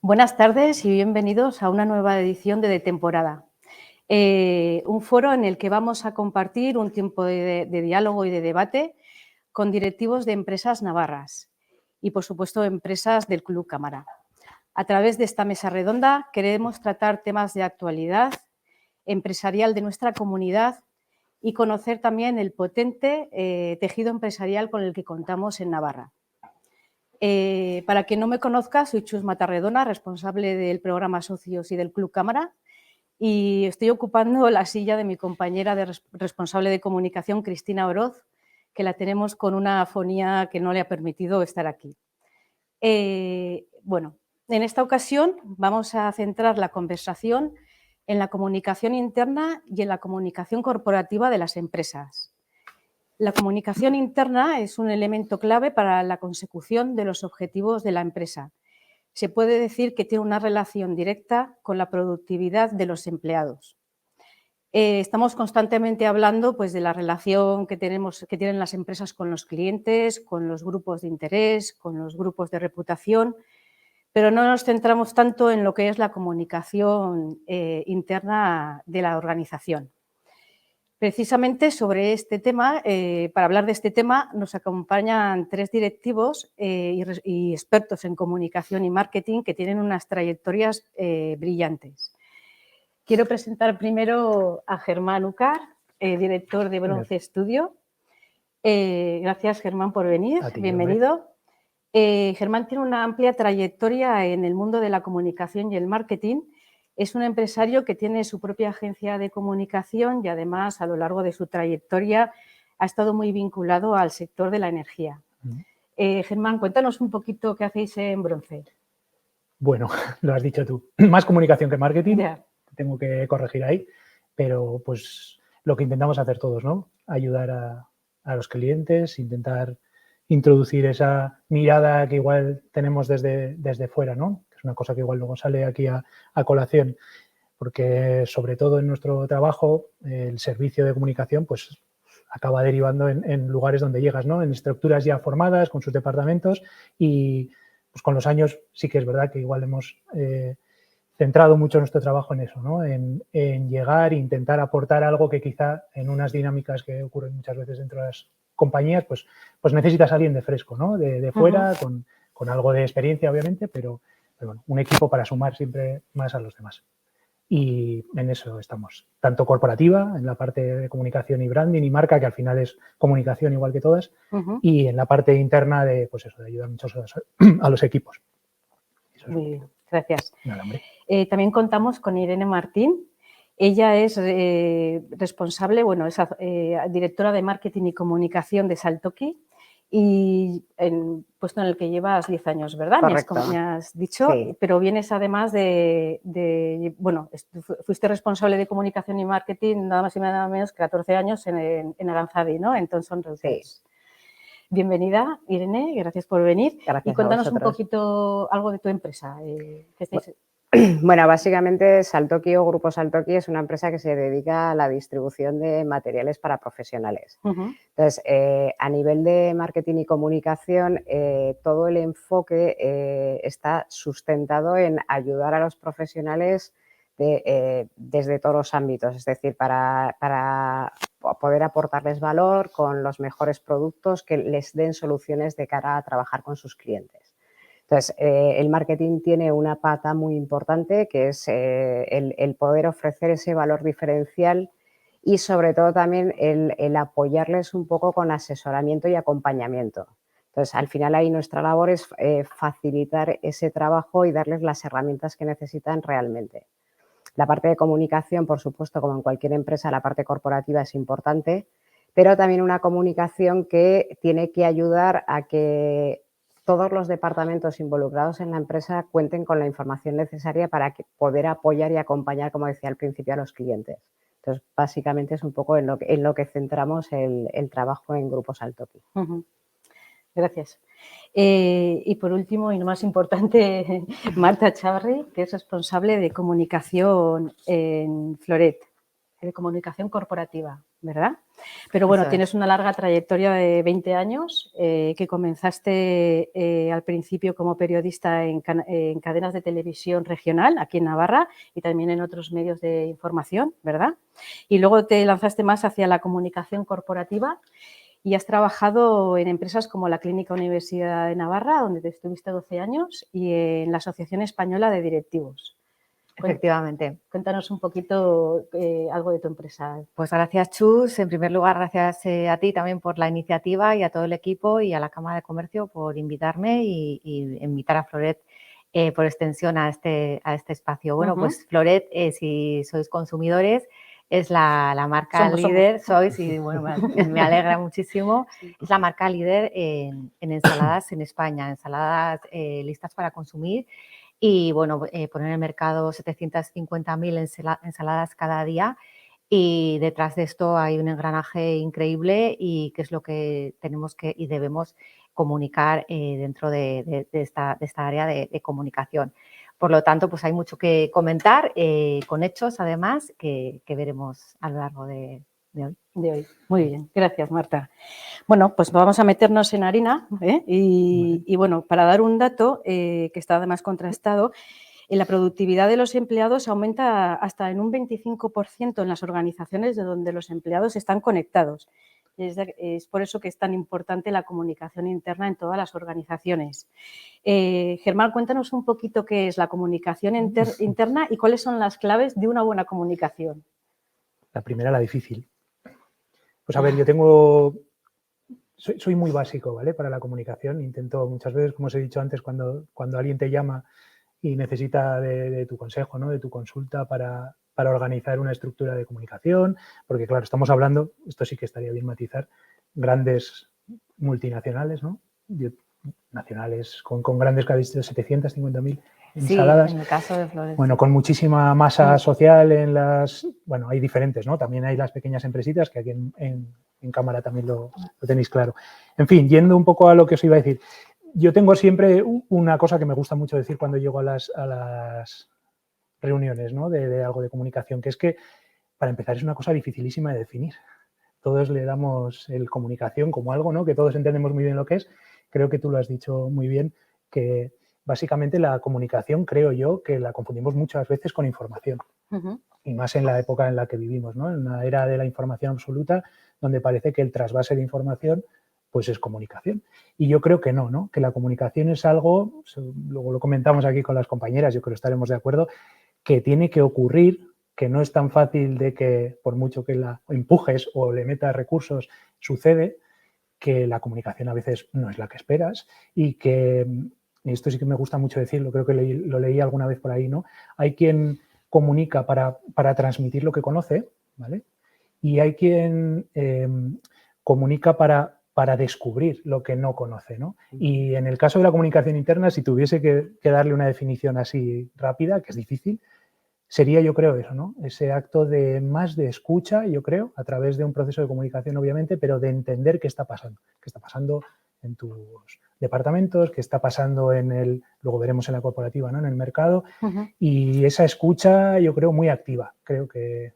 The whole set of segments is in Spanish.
Buenas tardes y bienvenidos a una nueva edición de Temporada. Un foro en el que vamos a compartir un tiempo de diálogo y de debate con directivos de empresas navarras y, por supuesto, empresas del Club Cámara. A través de esta mesa redonda queremos tratar temas de actualidad empresarial de nuestra comunidad y conocer también el potente tejido empresarial con el que contamos en Navarra. Para quien no me conozca, soy Chus Matarredona, responsable del programa Socios y del Club Cámara, y estoy ocupando la silla de mi compañera responsable de comunicación, Cristina Oroz, que la tenemos con una afonía que no le ha permitido estar aquí. Bueno, en esta ocasión vamos a centrar la conversación en la comunicación interna y en la comunicación corporativa de las empresas. La comunicación interna es un elemento clave para la consecución de los objetivos de la empresa. Se puede decir que tiene una relación directa con la productividad de los empleados. Estamos constantemente hablando pues, de la relación que tienen las empresas con los clientes, con los grupos de interés, con los grupos de reputación, pero no nos centramos tanto en lo que es la comunicación interna de la organización. Precisamente sobre este tema, para hablar de este tema, nos acompañan tres directivos y expertos en comunicación y marketing que tienen unas trayectorias brillantes. Quiero presentar primero a Germán Ucar, director de Bronce Studio. Gracias, Germán, por venir. Bienvenido. Germán tiene una amplia trayectoria en el mundo de la comunicación y el marketing. Es un empresario que tiene su propia agencia de comunicación y además a lo largo de su trayectoria ha estado muy vinculado al sector de la energía. Germán, cuéntanos un poquito qué hacéis en Bronce. Bueno, lo has dicho tú. Más comunicación que marketing, Ya. Tengo que corregir ahí, pero pues lo que intentamos hacer todos, ¿no? Ayudar a los clientes, intentar introducir esa mirada que igual tenemos desde fuera, ¿no? Que es una cosa que igual luego sale aquí a colación, porque sobre todo en nuestro trabajo el servicio de comunicación pues acaba derivando en lugares donde llegas, ¿no? En estructuras ya formadas con sus departamentos y pues con los años sí que es verdad que igual hemos centrado mucho nuestro trabajo en eso, ¿no? En llegar e intentar aportar algo que quizá en unas dinámicas que ocurren muchas veces dentro de las compañías, pues necesitas a alguien de fresco, ¿no? De fuera, con algo de experiencia, obviamente, pero bueno, un equipo para sumar siempre más a los demás. Y en eso estamos, tanto corporativa, en la parte de comunicación y branding y marca, que al final es comunicación igual que todas, y en la parte interna de, pues eso, de ayudar mucho a los equipos. Muy bien, gracias. Nada, hombre. También contamos con Irene Martín. Ella es responsable, es directora de marketing y comunicación de Saltoki y puesto en el que llevas 10 años, ¿verdad? Correcto. Me has dicho, Sí. pero vienes además fuiste responsable de comunicación y marketing nada más y nada menos que 14 años en Aranzadi, ¿no? En Thomson Reuters. Sí. Bienvenida, Irene, gracias por venir. Gracias y cuéntanos a un vosotros. poquito algo de tu empresa. ¿Qué estáis? Bueno, básicamente Saltoki o Grupo Saltoki es una empresa que se dedica a la distribución de materiales para profesionales. Entonces, a nivel de marketing y comunicación, todo el enfoque está sustentado en ayudar a los profesionales desde todos los ámbitos, es decir, para poder aportarles valor con los mejores productos que les den soluciones de cara a trabajar con sus clientes. Entonces, el marketing tiene una pata muy importante que es el poder ofrecer ese valor diferencial y sobre todo también el apoyarles un poco con asesoramiento y acompañamiento. Entonces, al final ahí nuestra labor es facilitar ese trabajo y darles las herramientas que necesitan realmente. La parte de comunicación, por supuesto, como en cualquier empresa, la parte corporativa es importante, pero también una comunicación que tiene que ayudar a que todos los departamentos involucrados en la empresa cuenten con la información necesaria para poder apoyar y acompañar, como decía al principio, a los clientes. Entonces, básicamente es un poco en lo que centramos el trabajo en Grupo Saltoki. Gracias. Y por último, y no más importante, Marta Chavarri, que es responsable de comunicación en Floret, de comunicación corporativa. ¿verdad? Pero bueno, Eso es. tienes una larga trayectoria de 20 años, que comenzaste al principio como periodista en cadenas de televisión regional aquí en Navarra y también en otros medios de información, ¿verdad? Y luego te lanzaste más hacia la comunicación corporativa y has trabajado en empresas como la Clínica Universidad de Navarra, donde te estuviste 12 años, y en la Asociación Española de Directivos. Efectivamente. Cuéntanos un poquito algo de tu empresa. Pues gracias, Chus. En primer lugar, gracias a ti también por la iniciativa y a todo el equipo y a la Cámara de Comercio por invitarme y invitar a Floret por extensión a este espacio. Bueno, pues Floret, si sois consumidores, es la marca líder, sois, y bueno, me alegra muchísimo, es la marca líder en ensaladas en España, ensaladas listas para consumir. Y bueno, poner en el mercado 750.000 ensaladas cada día, y detrás de esto hay un engranaje increíble y que es lo que tenemos que y debemos comunicar dentro de esta área de comunicación. Por lo tanto, pues hay mucho que comentar con hechos, además, que veremos a lo largo de hoy. Muy bien, gracias, Marta. Bueno, pues vamos a meternos en harina, ¿eh? Y bueno, para dar un dato que está además contrastado, la productividad de los empleados aumenta hasta en un 25% en las organizaciones de donde los empleados están conectados. Es por eso que es tan importante la comunicación interna en todas las organizaciones. Germán, cuéntanos un poquito qué es la comunicación interna y cuáles son las claves de una buena comunicación. La primera, la difícil. Pues a ver, yo soy muy básico, ¿vale? Para la comunicación. Intento muchas veces, como os he dicho antes, cuando alguien te llama y necesita de tu consejo, ¿no? De tu consulta para organizar una estructura de comunicación, porque claro, estamos hablando, esto sí que estaría bien matizar, grandes multinacionales, ¿no? Nacionales con grandes cabezas, 750.000 ensaladas. Sí, en el caso de Floret. Bueno, con muchísima masa social en las... Bueno, hay diferentes, ¿no? También hay las pequeñas empresitas, que aquí en cámara también lo tenéis claro. En fin, yendo un poco a lo que os iba a decir, yo tengo siempre una cosa que me gusta mucho decir cuando llego a las reuniones, ¿no? de algo de comunicación, que es que, para empezar, es una cosa dificilísima de definir. Todos le damos el comunicación como algo, ¿no? Que todos entendemos muy bien lo que es. Creo que tú lo has dicho muy bien, que básicamente la comunicación, creo yo, que la confundimos muchas veces con información. Y más en la época en la que vivimos, ¿no? En una era de la información absoluta, donde parece que el trasvase de información pues es comunicación. Y yo creo que no, que la comunicación es algo, luego lo comentamos aquí con las compañeras, yo creo que estaremos de acuerdo, que tiene que ocurrir, que no es tan fácil de que, por mucho que la empujes o le metas recursos, sucede, que la comunicación a veces no es la que esperas y que, y esto sí que me gusta mucho decirlo, creo que lo leí alguna vez por ahí, ¿no? Hay quien comunica para transmitir lo que conoce, ¿vale? Y hay quien comunica para descubrir lo que no conoce, ¿no? Y en el caso de la comunicación interna, si tuviese que darle una definición así rápida, que es difícil, sería, yo creo, eso, ¿no? Ese acto más de escucha, yo creo, a través de un proceso de comunicación, obviamente, pero de entender qué está pasando en tus departamentos, qué está pasando luego veremos en la corporativa, ¿no? En el mercado, y esa escucha, yo creo, muy activa. Creo que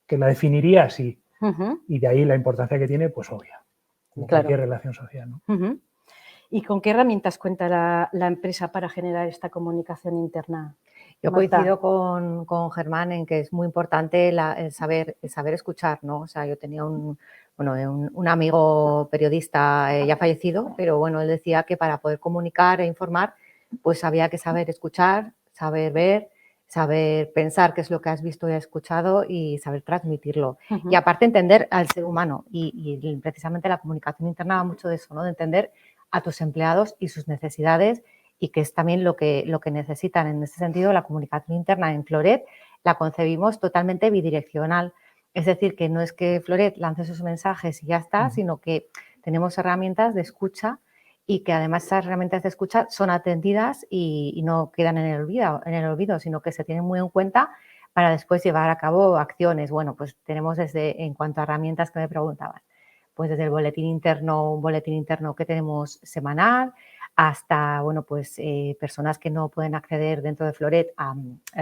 la definiría así, y de ahí la importancia que tiene, pues obvia, como cualquier relación social, ¿no? ¿Y con qué herramientas cuenta la empresa para generar esta comunicación interna? Yo coincido con Germán en que es muy importante el saber escuchar, ¿no? O sea, yo tenía un amigo periodista ya fallecido, pero bueno, él decía que para poder comunicar e informar, pues había que saber escuchar, saber ver, saber pensar qué es lo que has visto y has escuchado y saber transmitirlo. Y aparte entender al ser humano y precisamente la comunicación interna va mucho de eso, ¿no? De entender a tus empleados y sus necesidades, y que es también lo que necesitan. En ese sentido, la comunicación interna en Floret la concebimos totalmente bidireccional. Es decir, que no es que Floret lance sus mensajes y ya está, sino que tenemos herramientas de escucha y que además esas herramientas de escucha son atendidas y no quedan en el olvido, sino que se tienen muy en cuenta para después llevar a cabo acciones. Bueno, pues tenemos en cuanto a herramientas que me preguntabas, pues desde el boletín interno, un boletín interno que tenemos semanal, hasta, bueno, pues personas que no pueden acceder dentro de Floret a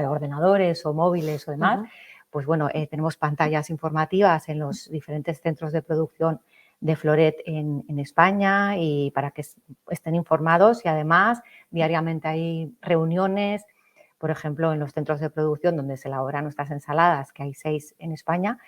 ordenadores o móviles o demás, pues bueno, tenemos pantallas informativas en los diferentes centros de producción de Floret en España y para que estén informados, y además diariamente hay reuniones, por ejemplo, en los centros de producción donde se elaboran nuestras ensaladas, que hay 6 en España.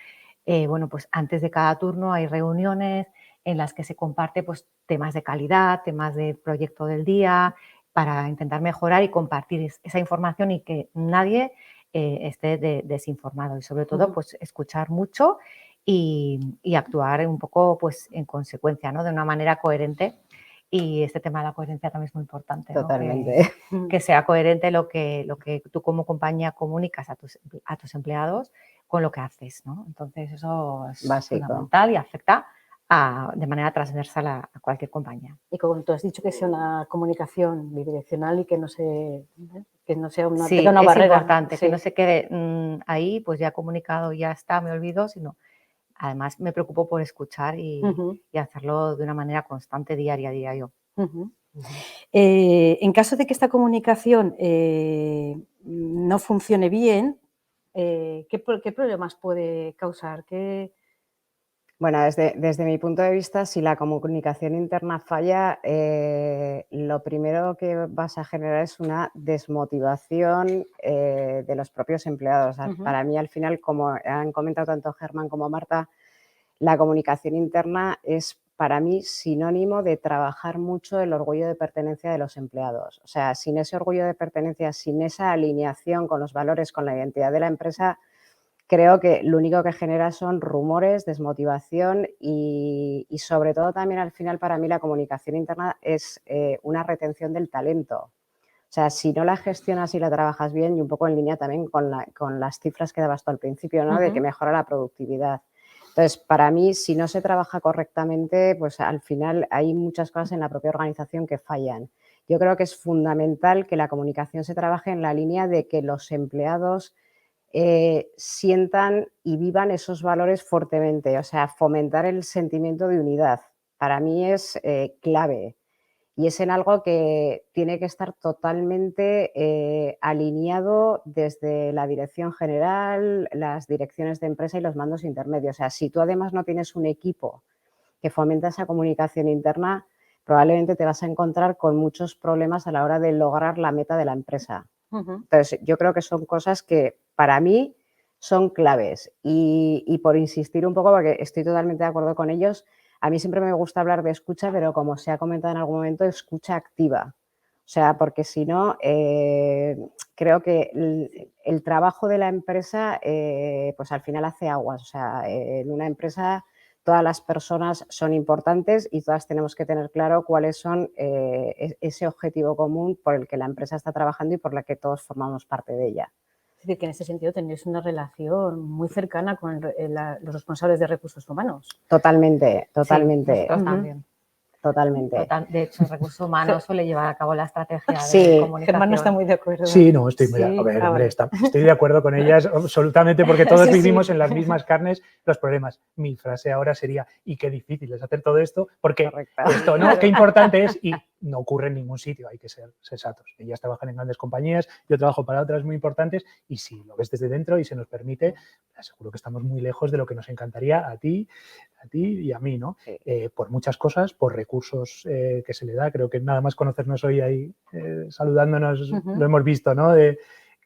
Bueno, pues antes de cada turno hay reuniones en las que se comparte pues, temas de calidad, temas de proyecto del día, para intentar mejorar y compartir esa información y que nadie esté desinformado, y sobre todo pues escuchar mucho y actuar un poco pues en consecuencia, ¿no? De una manera coherente, y este tema de la coherencia también es muy importante, ¿no? Totalmente. Que sea coherente lo que tú como compañía comunicas a tus empleados con lo que haces, ¿no? Entonces eso es Básico. fundamental y afecta de manera transversal a cualquier compañía. Y como tú has dicho, que sea una comunicación bidireccional y que no sea una, Sí, tenga una es barrera. importante, Sí. que no se quede ahí, pues ya he comunicado, ya está, me olvido, sino además me preocupo por escuchar y hacerlo de una manera constante, diaria, diría yo. En caso de que esta comunicación no funcione bien, ¿qué problemas puede causar? Bueno, desde mi punto de vista, si la comunicación interna falla, lo primero que vas a generar es una desmotivación de los propios empleados. Para mí, al final, como han comentado tanto Germán como Marta, la comunicación interna es para mí sinónimo de trabajar mucho el orgullo de pertenencia de los empleados. O sea, sin ese orgullo de pertenencia, sin esa alineación con los valores, con la identidad de la empresa, creo que lo único que genera son rumores, desmotivación y sobre todo también al final para mí la comunicación interna es una retención del talento. O sea, si no la gestionas y la trabajas bien, y un poco en línea también con las cifras que dabas tú al principio, ¿no? De que mejora la productividad. Entonces, para mí, si no se trabaja correctamente, pues al final hay muchas cosas en la propia organización que fallan. Yo creo que es fundamental que la comunicación se trabaje en la línea de que los empleados sientan y vivan esos valores fuertemente, o sea, fomentar el sentimiento de unidad. Para mí es clave y es en algo que tiene que estar totalmente alineado desde la dirección general, las direcciones de empresa y los mandos intermedios. O sea, si tú además no tienes un equipo que fomenta esa comunicación interna, probablemente te vas a encontrar con muchos problemas a la hora de lograr la meta de la empresa. Entonces, yo creo que son cosas que para mí son claves y por insistir un poco, porque estoy totalmente de acuerdo con ellos, a mí siempre me gusta hablar de escucha, pero como se ha comentado en algún momento, escucha activa. O sea, porque si no, creo que el trabajo de la empresa, pues al final hace aguas. O sea, en una empresa todas las personas son importantes y todas tenemos que tener claro cuáles son ese objetivo común por el que la empresa está trabajando y por la que todos formamos parte de ella. Es decir, que en ese sentido tenéis una relación muy cercana con los responsables de recursos humanos. Totalmente, totalmente. Sí, nosotros también. Totalmente. De hecho, el recurso humano suele llevar a cabo la estrategia de comunicación. Germán no está muy de acuerdo. Sí, no, estoy muy a ver, hombre, estoy de acuerdo con ellas absolutamente, porque todos vivimos en las mismas carnes los problemas. Mi frase ahora sería, y qué difícil es hacer todo esto, porque esto, ¿no? Qué importante es, y no ocurre en ningún sitio, hay que ser sensatos. Ellas trabajan en grandes compañías, yo trabajo para otras muy importantes, y si lo ves desde dentro y se nos permite, seguro que estamos muy lejos de lo que nos encantaría a ti y a mí, ¿no? Por muchas cosas, por recursos que se le da. Creo que nada más conocernos hoy ahí saludándonos, lo hemos visto, ¿no? De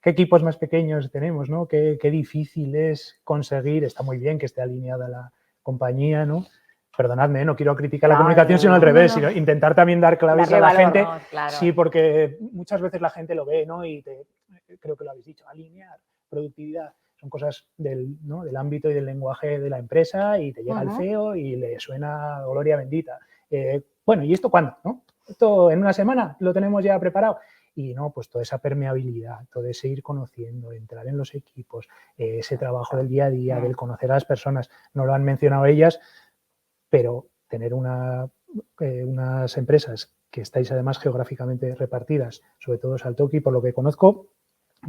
qué equipos más pequeños tenemos, ¿no? Qué difícil es conseguir, está muy bien que esté alineada la compañía, ¿no? Perdonadme, no quiero criticar la comunicación, sino al revés, sino intentar también dar claves a la gente. Claro. Sí, porque muchas veces la gente lo ve, ¿no? Y creo que lo habéis dicho, alinear, productividad. Son cosas del ámbito y del lenguaje de la empresa y te llega el CEO y le suena gloria bendita. Bueno, ¿y esto cuándo? ¿No? Esto en una semana lo tenemos ya preparado. Y no, pues toda esa permeabilidad, todo ese ir conociendo, entrar en los equipos, ese trabajo del día a día, del conocer a las personas, no lo han mencionado ellas, pero tener unas empresas que estáis además geográficamente repartidas, sobre todo Saltoki, por lo que conozco,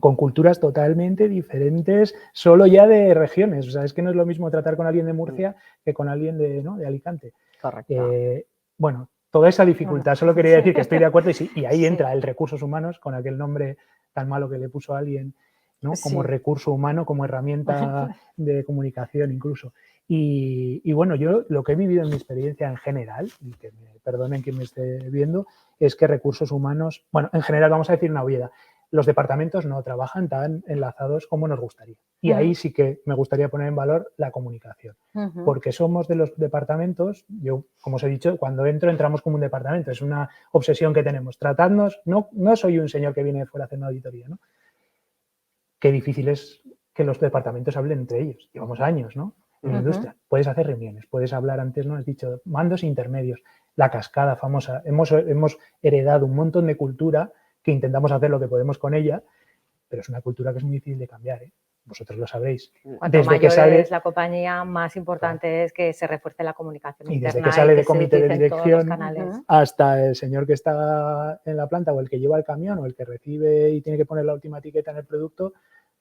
con culturas totalmente diferentes, solo ya de regiones. O sea, es que no es lo mismo tratar con alguien de Murcia que con alguien de Alicante. Correcto. Bueno, toda esa dificultad, solo quería decir que estoy de acuerdo y ahí entra el recursos humanos, con aquel nombre tan malo que le puso alguien, ¿no? Como Sí. recurso humano, como herramienta de comunicación incluso. Y bueno, yo lo que he vivido en mi experiencia en general, y que me perdonen quien me esté viendo, es que recursos humanos, bueno, en general vamos a decir una obviedad, los departamentos no trabajan tan enlazados como nos gustaría. Y ahí sí que me gustaría poner en valor la comunicación. Porque somos de los departamentos, yo, como os he dicho, cuando entramos como un departamento, es una obsesión que tenemos. Tratadnos, no soy un señor que viene de fuera a hacer una auditoría, ¿no? Qué difícil es que los departamentos hablen entre ellos. Llevamos años, ¿no? En la industria. Puedes hacer reuniones, puedes hablar antes, ¿no? Has dicho, mandos intermedios, la cascada famosa. Hemos heredado un montón de cultura que intentamos hacer lo que podemos con ella, pero es una cultura que es muy difícil de cambiar, ¿eh? Vosotros lo sabréis. Cuanto Desde mayor que sale, es la compañía, más importante es que se refuerce la comunicación y desde interna que sale y de que se comité de utilicen todos los dirección canales. hasta el señor que está en la planta o el que lleva el camión o el que recibe y tiene que poner la última etiqueta en el producto,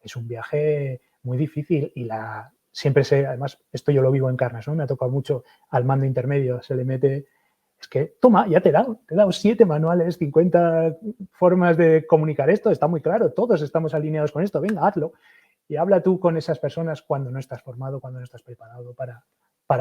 es un viaje muy difícil y siempre además, esto yo lo vivo en carnes, ¿no? Me ha tocado mucho al mando intermedio, se le mete, es que, toma, ya te he dado 7 manuales, 50 formas de comunicar esto, está muy claro, todos estamos alineados con esto, venga, hazlo. Y habla tú con esas personas cuando no estás formado, cuando no estás preparado para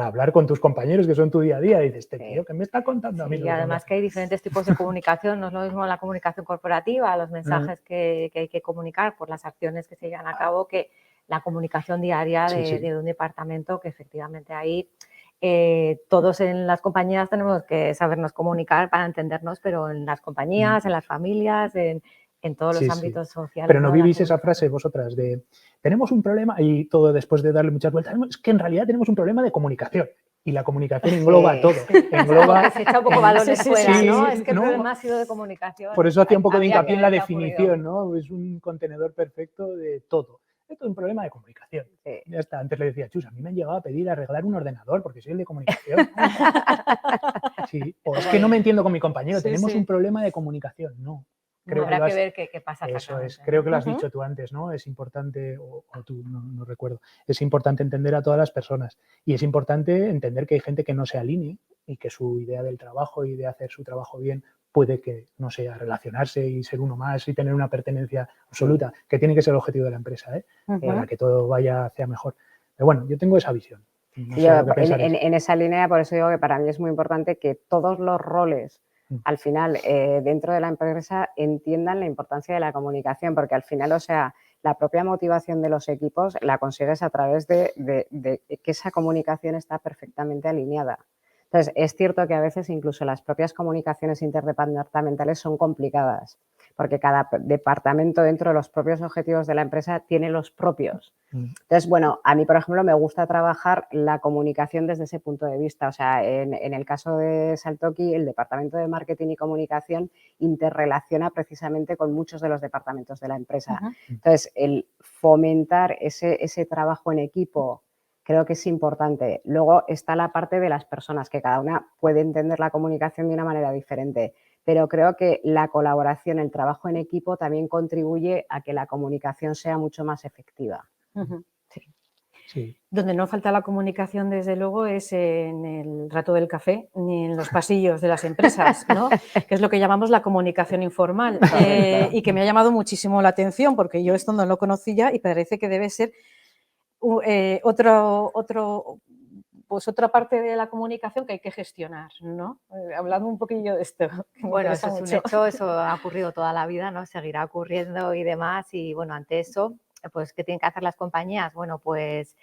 hablar con tus compañeros que son tu día a día. Y dices, tío, ¿qué me está contando a mí? Y además que hay diferentes tipos de comunicación, no es lo mismo la comunicación corporativa, los mensajes que hay que comunicar por las acciones que se llevan a cabo, que la comunicación diaria de un departamento, que efectivamente ahí todos en las compañías tenemos que sabernos comunicar para entendernos, pero en las compañías, en las familias, en todos los ámbitos sociales. Pero no vivís esa frase vosotras de tenemos un problema y todo después de darle muchas vueltas, es que en realidad tenemos un problema de comunicación. Y la comunicación engloba todo. Engloba, se echa un poco balones fuera, ¿no? Es que el ¿no? problema ha sido de comunicación. Por eso hacía un poco de Habría hincapié que en la ver qué ha ocurrido. definición, ¿no? Es un contenedor perfecto de todo. Esto es un problema de comunicación. Ya está. Antes le decía, Chus, a mí me han llegado a pedir arreglar un ordenador porque soy el de comunicación. Sí. O es que no me entiendo con mi compañero, tenemos un problema de comunicación. No. Creo habrá que ver qué pasa. Eso es, creo que lo has dicho tú antes, ¿no? Es importante, o tú, no recuerdo, es importante entender a todas las personas y es importante entender que hay gente que no se alinee y que su idea del trabajo y de hacer su trabajo bien puede que no sea relacionarse y ser uno más y tener una pertenencia absoluta, que tiene que ser el objetivo de la empresa, ¿eh? Para que todo vaya hacia mejor. Pero bueno, yo tengo esa visión. No sé en esa línea, por eso digo que para mí es muy importante que todos los roles al final dentro de la empresa entiendan la importancia de la comunicación, porque al final, o sea, la propia motivación de los equipos la consigues a través de que esa comunicación está perfectamente alineada. Entonces, es cierto que a veces incluso las propias comunicaciones interdepartamentales son complicadas, porque cada departamento dentro de los propios objetivos de la empresa tiene los propios. Entonces, bueno, a mí, por ejemplo, me gusta trabajar la comunicación desde ese punto de vista. O sea, en el caso de Saltoki, el departamento de marketing y comunicación interrelaciona precisamente con muchos de los departamentos de la empresa. Entonces, el fomentar ese trabajo en equipo creo que es importante. Luego está la parte de las personas, que cada una puede entender la comunicación de una manera diferente, pero creo que la colaboración, el trabajo en equipo también contribuye a que la comunicación sea mucho más efectiva. Sí. Donde no falta la comunicación, desde luego, es en el rato del café ni en los pasillos de las empresas, ¿no? Que es lo que llamamos la comunicación informal y que me ha llamado muchísimo la atención porque yo esto no lo conocía y parece que debe ser otra parte de la comunicación que hay que gestionar, ¿no? Hablando un poquillo de esto. Bueno, eso es un hecho, eso ha ocurrido toda la vida, ¿no? Seguirá ocurriendo y demás. Y bueno, ante eso, pues, ¿qué tienen que hacer las compañías? Bueno, pues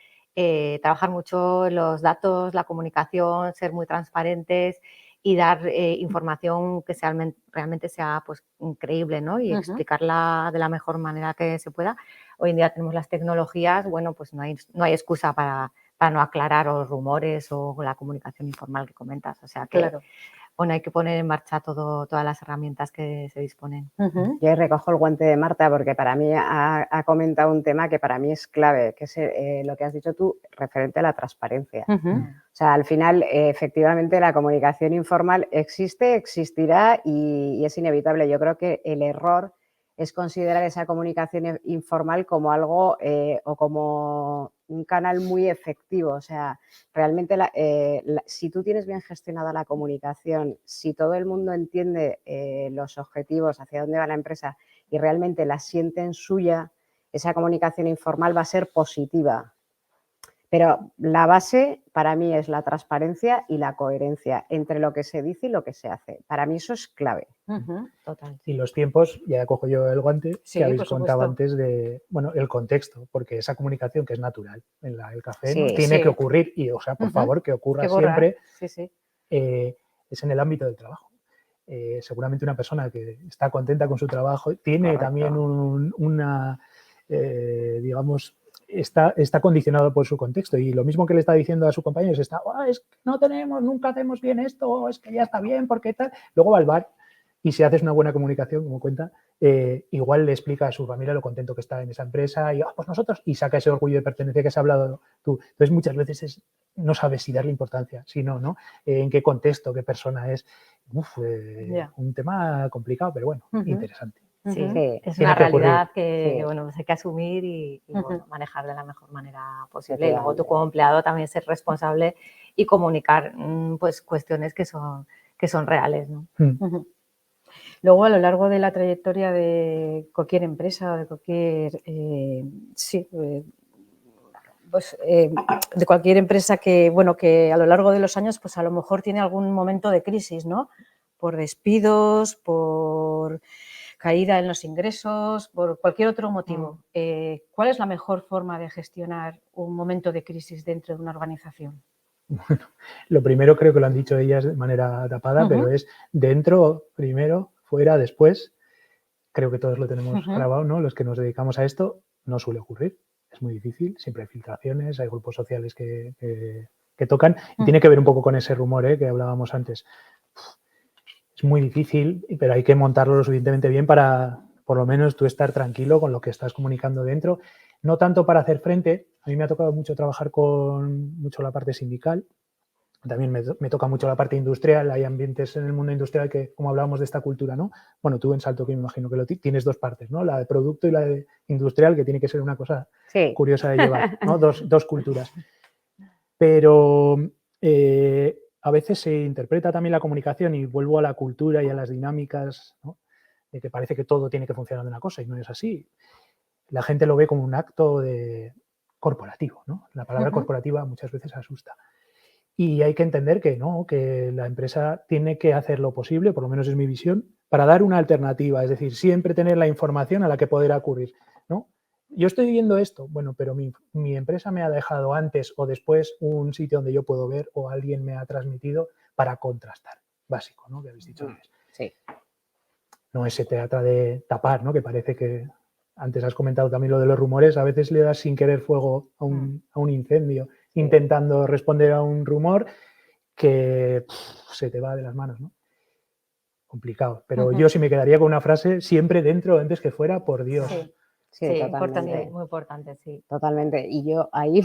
trabajar mucho los datos, la comunicación, ser muy transparentes y dar información que realmente sea pues creíble, ¿no? Y explicarla de la mejor manera que se pueda. Hoy en día tenemos las tecnologías, bueno, pues no hay excusa para no aclarar los rumores o la comunicación informal que comentas. O sea que, bueno, hay que poner en marcha todas las herramientas que se disponen. Yo recojo el guante de Marta porque para mí ha comentado un tema que para mí es clave, que es lo que has dicho tú referente a la transparencia. O sea, al final, efectivamente, la comunicación informal existe, existirá y es inevitable. Yo creo que el error es considerar esa comunicación informal como algo o como un canal muy efectivo. O sea, realmente si tú tienes bien gestionada la comunicación, si todo el mundo entiende los objetivos, hacia dónde va la empresa y realmente la sienten suya, esa comunicación informal va a ser positiva. Pero la base para mí es la transparencia y la coherencia entre lo que se dice y lo que se hace. Para mí eso es clave. Total. Y los tiempos, ya cojo yo el guante, Sí, que habéis por contado supuesto. antes de, bueno, el contexto, porque esa comunicación que es natural en el café, Sí, ¿no? Tiene sí. que ocurrir y, o sea, por favor, que ocurra Que borra. siempre, Sí, sí. es en el ámbito del trabajo. Seguramente una persona que está contenta con su trabajo tiene Correcto. también digamos, está condicionado por su contexto y lo mismo que le está diciendo a su compañero es es que nunca hacemos bien esto, es que ya está bien, porque tal. Luego va al bar y si haces una buena comunicación, como cuenta, igual le explica a su familia lo contento que está en esa empresa y pues nosotros, y saca ese orgullo de pertenencia que has hablado tú. Entonces muchas veces no sabes si darle importancia, si no, ¿no? En qué contexto, qué persona es. Un tema complicado, pero bueno, interesante. Sí, Sí. es Tiene una que ocurrir. realidad que, Sí. bueno, pues hay que asumir y bueno, manejar de la mejor manera posible. Y luego tú Efectivamente. como empleado también ser responsable y comunicar pues cuestiones que son reales, ¿no? Luego, a lo largo de la trayectoria de cualquier empresa o de cualquier, de cualquier empresa que, bueno, que a lo largo de los años, pues a lo mejor tiene algún momento de crisis, ¿no? Por despidos, por caída en los ingresos, por cualquier otro motivo. ¿Cuál es la mejor forma de gestionar un momento de crisis dentro de una organización? Bueno, lo primero creo que lo han dicho ellas de manera tapada, pero es dentro primero, fuera después. Creo que todos lo tenemos grabado, ¿no? Los que nos dedicamos a esto, no suele ocurrir. Es muy difícil, siempre hay filtraciones, hay grupos sociales que tocan y tiene que ver un poco con ese rumor que hablábamos antes. Es muy difícil, pero hay que montarlo lo suficientemente bien para, por lo menos, tú estar tranquilo con lo que estás comunicando dentro. No tanto para hacer frente, a mí me ha tocado mucho trabajar con mucho la parte sindical, también me toca mucho la parte industrial, hay ambientes en el mundo industrial que, como hablábamos de esta cultura, ¿no? Bueno, tú en Salto, que me imagino que tienes dos partes, ¿no? La de producto y la de industrial, que tiene que ser una cosa curiosa de llevar, ¿no? Dos culturas. Pero a veces se interpreta también la comunicación y vuelvo a la cultura y a las dinámicas, ¿no? De que parece que todo tiene que funcionar de una cosa y no es así. La gente lo ve como un acto corporativo, ¿no? La palabra corporativa muchas veces asusta. Y hay que entender que no, que la empresa tiene que hacer lo posible, por lo menos es mi visión, para dar una alternativa, es decir, siempre tener la información a la que poder acudir, ¿no? Yo estoy viendo esto, bueno, pero mi empresa me ha dejado antes o después un sitio donde yo puedo ver o alguien me ha transmitido para contrastar. Básico, ¿no? Que habéis dicho antes. Sí. No se trata de tapar, ¿no? Que parece que antes has comentado también lo de los rumores, a veces le das sin querer fuego a un incendio, intentando responder a un rumor que se te va de las manos, ¿no? Complicado. Pero yo sí me quedaría con una frase, siempre dentro, antes que fuera, por Dios. Sí, totalmente. Importante, muy importante, sí. Totalmente. Y yo ahí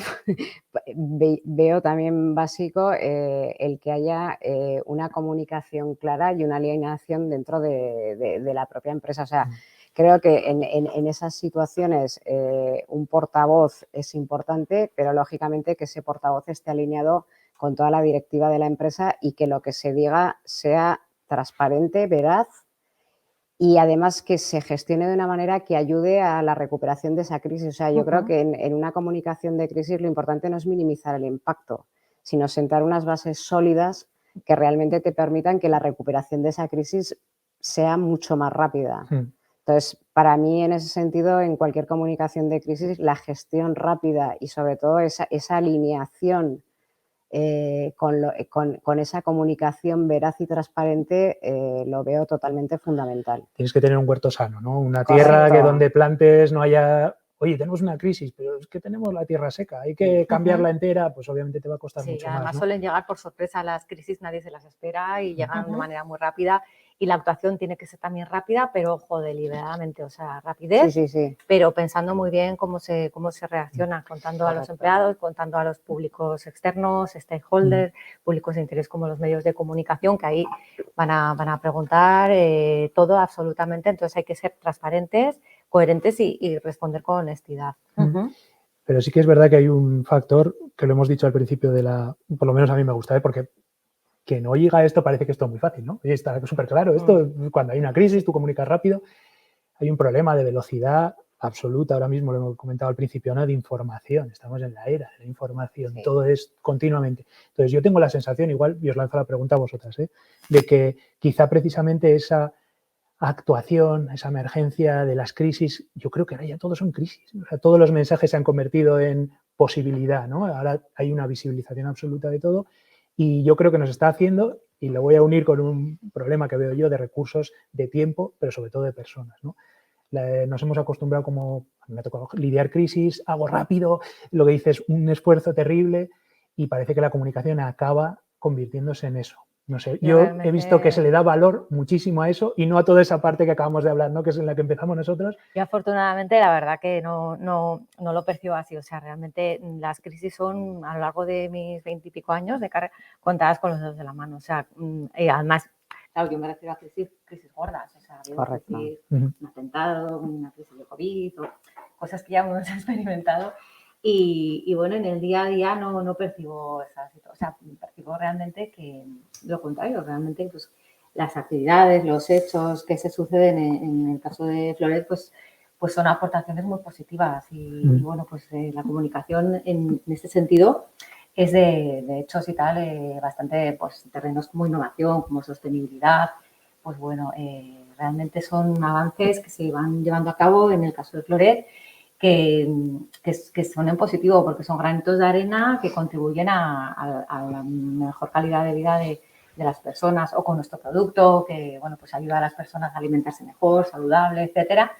veo también básico el que haya una comunicación clara y una alineación dentro de la propia empresa. O sea, creo que en esas situaciones un portavoz es importante, pero lógicamente que ese portavoz esté alineado con toda la directiva de la empresa y que lo que se diga sea transparente, veraz y además que se gestione de una manera que ayude a la recuperación de esa crisis. O sea, yo creo que en una comunicación de crisis lo importante no es minimizar el impacto, sino sentar unas bases sólidas que realmente te permitan que la recuperación de esa crisis sea mucho más rápida. Entonces, para mí, en ese sentido, en cualquier comunicación de crisis, la gestión rápida y sobre todo esa alineación con esa comunicación veraz y transparente lo veo totalmente fundamental. Tienes que tener un huerto sano, ¿no? Una tierra que donde plantes no haya... Oye, tenemos una crisis, pero es que tenemos la tierra seca, hay que cambiarla entera, pues obviamente te va a costar mucho más, además ¿no? suelen llegar por sorpresa las crisis, nadie se las espera y llegan de manera muy rápida y la actuación tiene que ser también rápida, pero ojo, deliberadamente, o sea, rapidez, pero pensando muy bien cómo se reacciona, contando a los empleados, contando a los públicos externos, stakeholders, públicos de interés como los medios de comunicación, que ahí van a preguntar todo absolutamente, entonces hay que ser transparentes, coherentes y responder con honestidad. Pero sí que es verdad que hay un factor que lo hemos dicho al principio por lo menos a mí me gusta, porque quien oiga esto parece que esto es muy fácil, ¿no? Oye, está súper claro, esto cuando hay una crisis tú comunicas rápido, hay un problema de velocidad absoluta, ahora mismo lo hemos comentado al principio, ¿no? De información, estamos en la era de la información, Sí. todo es continuamente. Entonces yo tengo la sensación, igual, y os lanzo la pregunta a vosotras, de que quizá precisamente esa actuación, esa emergencia de las crisis, yo creo que ahora ya todos son crisis, o sea, todos los mensajes se han convertido en posibilidad, ¿no? Ahora hay una visibilización absoluta de todo y yo creo que nos está haciendo, y lo voy a unir con un problema que veo yo de recursos, de tiempo, pero sobre todo de personas, ¿no? Nos hemos acostumbrado, como a mí me ha tocado lidiar crisis, hago rápido, lo que dices, un esfuerzo terrible, y parece que la comunicación acaba convirtiéndose en eso. No sé, yo he visto que se le da valor muchísimo a eso y no a toda esa parte que acabamos de hablar, ¿no? Que es en la que empezamos nosotros. Yo afortunadamente la verdad que no lo percibo así, o sea, realmente las crisis son a lo largo de mis 20 y pico años de carrera contadas con los dedos de la mano, o sea, y además, claro, yo me refiero a crisis gordas, o sea, Correcto. un atentado, una crisis de COVID, o cosas que ya hemos experimentado. Y bueno, en el día a día no percibo esa situación, o sea, percibo realmente que lo contrario, realmente pues las actividades, los hechos que se suceden en el caso de Floret, pues son aportaciones muy positivas y bueno, pues la comunicación en este sentido es de hechos y tal, bastante, pues terrenos como innovación, como sostenibilidad, pues bueno, realmente son avances que se van llevando a cabo en el caso de Floret, que son en positivo porque son granitos de arena que contribuyen a la mejor calidad de vida de las personas, o con nuestro producto que, bueno, pues ayuda a las personas a alimentarse mejor, saludable, etcétera.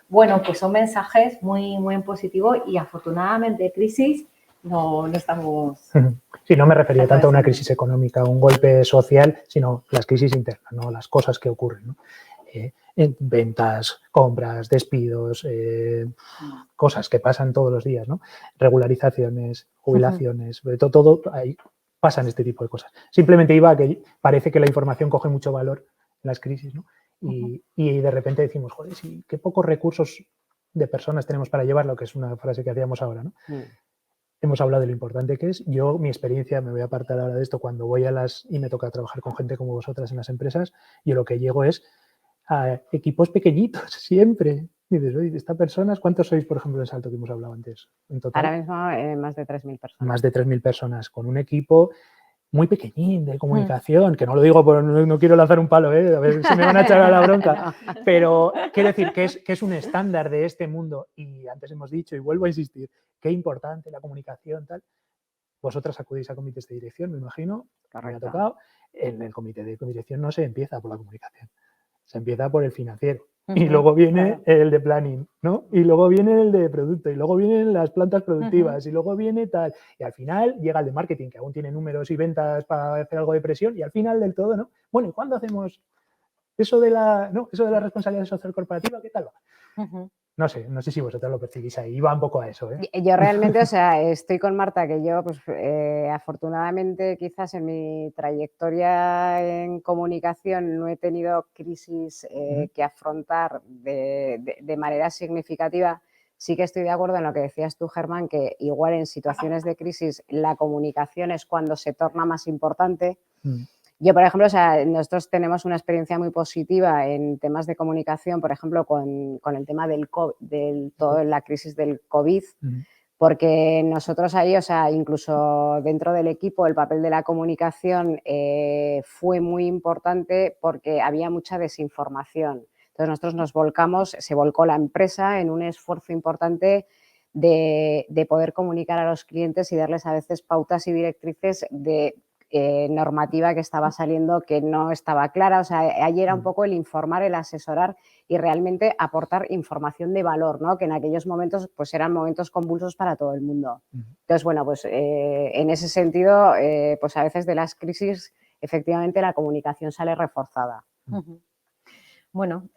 Bueno, pues son mensajes muy, muy en positivo y afortunadamente crisis no estamos... Sí, no me refería tanto a una crisis económica, un golpe social, sino las crisis internas, ¿no? Las cosas que ocurren, ¿no? En ventas, compras, despidos, cosas que pasan todos los días, ¿no? Regularizaciones, jubilaciones, todo ahí pasan este tipo de cosas. Simplemente iba a que parece que la información coge mucho valor en las crisis, ¿no? Y de repente decimos, joder, sí, qué pocos recursos de personas tenemos para llevarlo, que es una frase que hacíamos ahora, ¿no? Hemos hablado de lo importante que es. Yo, mi experiencia, me voy a apartar ahora de esto, cuando voy y me toca trabajar con gente como vosotras en las empresas, yo lo que llego es a equipos pequeñitos, siempre. Y dices, oye, ¿estas personas cuántos sois, por ejemplo, en Salto, que hemos hablado antes? En total, ahora mismo más de 3.000 personas. Más de 3.000 personas, con un equipo muy pequeñín de comunicación, que no lo digo, por, no quiero lanzar un palo, a ver si me van a echar a la bronca, pero quiero decir que es un estándar de este mundo, y antes hemos dicho, y vuelvo a insistir, qué importante la comunicación, tal. Vosotras acudís a comités de dirección, me imagino, me ha tocado. En el comité de dirección no se empieza por la comunicación, se empieza por el financiero. Y luego viene el de planning, ¿no? Y luego viene el de producto, y luego vienen las plantas productivas, y luego viene tal. Y al final llega el de marketing, que aún tiene números y ventas para hacer algo de presión, y al final del todo, ¿no? Bueno, ¿y cuándo hacemos eso de la responsabilidad social corporativa? ¿Qué tal va? No sé si vosotros lo percibís ahí, va un poco a eso, ¿eh? Yo realmente, o sea, estoy con Marta, que yo, pues afortunadamente, quizás en mi trayectoria en comunicación no he tenido crisis que afrontar de manera significativa. Sí que estoy de acuerdo en lo que decías tú, Germán, que igual en situaciones de crisis la comunicación es cuando se torna más importante. Yo, por ejemplo, o sea, nosotros tenemos una experiencia muy positiva en temas de comunicación, por ejemplo, con el tema toda la crisis del COVID, porque nosotros ahí, o sea, incluso dentro del equipo, el papel de la comunicación fue muy importante porque había mucha desinformación. Entonces nosotros se volcó la empresa en un esfuerzo importante de poder comunicar a los clientes y darles a veces pautas y directrices de normativa que estaba saliendo que no estaba clara. O sea, ahí era un poco el informar, el asesorar y realmente aportar información de valor, ¿no? Que en aquellos momentos pues eran momentos convulsos para todo el mundo. Entonces, bueno, pues en ese sentido, pues a veces de las crisis efectivamente la comunicación sale reforzada. Bueno,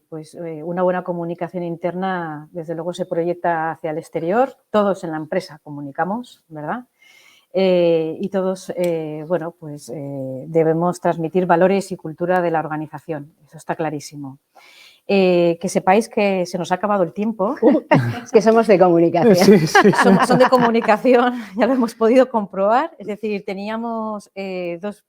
pues una buena comunicación interna desde luego se proyecta hacia el exterior. Todos en la empresa comunicamos, ¿verdad? Y todos, bueno, pues debemos transmitir valores y cultura de la organización, eso está clarísimo. Que sepáis que se nos ha acabado el tiempo. Es que somos de comunicación. Sí, sí. Son de comunicación, ya lo hemos podido comprobar. Es decir, teníamos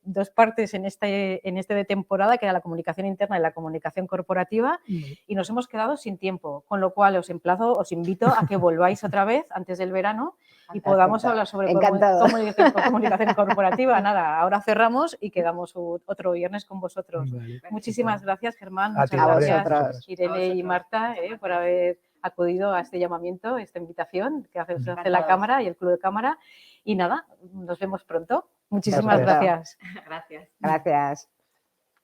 dos partes en este de temporada, que era la comunicación interna y la comunicación corporativa, y nos hemos quedado sin tiempo, con lo cual os invito a que volváis otra vez antes del verano y podamos hablar sobre comunicación corporativa. Nada, ahora cerramos y quedamos otro viernes con vosotros. Vale. Muchísimas gracias, Germán. A ti, Muchas Gabriela, gracias, vosotros. Irene y Marta, por haber acudido a este llamamiento, esta invitación que hace la Cámara y el Club de Cámara. Y nada, nos vemos pronto. Muchísimas Gracias. gracias. Gracias. Gracias.